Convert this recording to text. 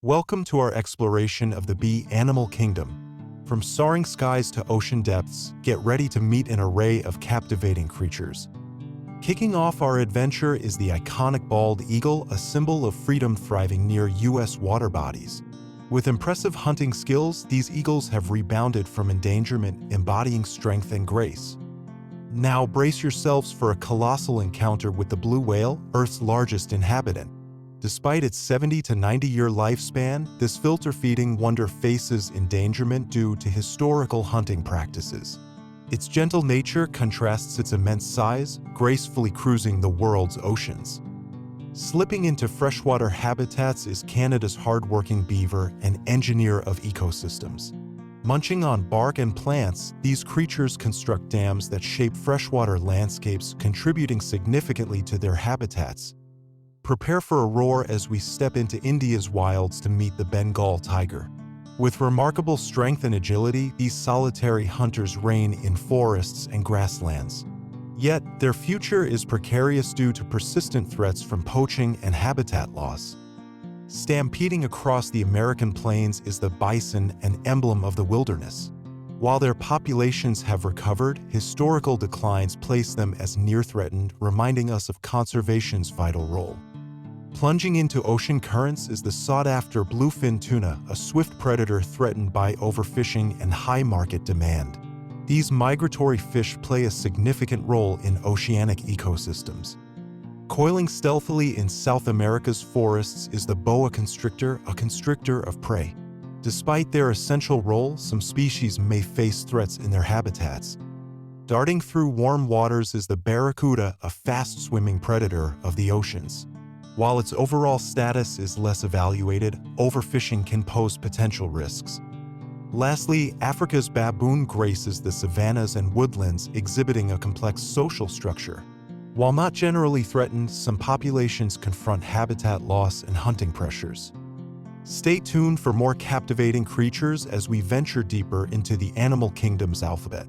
Welcome to our exploration of the bee animal kingdom. From soaring skies to ocean depths, get ready to meet an array of captivating creatures. Kicking off our adventure is the iconic bald eagle, a symbol of freedom thriving near U.S. water bodies. With impressive hunting skills, these eagles have rebounded from endangerment, embodying strength and grace. Now brace yourselves for a colossal encounter with the blue whale, Earth's largest inhabitant. Despite its 70 to 90-year lifespan, this filter-feeding wonder faces endangerment due to historical hunting practices. Its gentle nature contrasts its immense size, gracefully cruising the world's oceans. Slipping into freshwater habitats is Canada's hard-working beaver, an engineer of ecosystems. Munching on bark and plants, these creatures construct dams that shape freshwater landscapes, contributing significantly to their habitats. Prepare for a roar as we step into India's wilds to meet the Bengal tiger. With remarkable strength and agility, these solitary hunters reign in forests and grasslands. Yet, their future is precarious due to persistent threats from poaching and habitat loss. Stampeding across the American plains is the bison, an emblem of the wilderness. While their populations have recovered, historical declines place them as near-threatened, reminding us of conservation's vital role. Plunging into ocean currents is the sought-after bluefin tuna, a swift predator threatened by overfishing and high market demand. These migratory fish play a significant role in oceanic ecosystems. Coiling stealthily in South America's forests is the boa constrictor, a constrictor of prey. Despite their essential role, some species may face threats in their habitats. Darting through warm waters is the barracuda, a fast-swimming predator of the oceans. While its overall status is less evaluated, overfishing can pose potential risks. Lastly, Africa's baboon graces the savannas and woodlands, exhibiting a complex social structure. While not generally threatened, some populations confront habitat loss and hunting pressures. Stay tuned for more captivating creatures as we venture deeper into the animal kingdom's alphabet.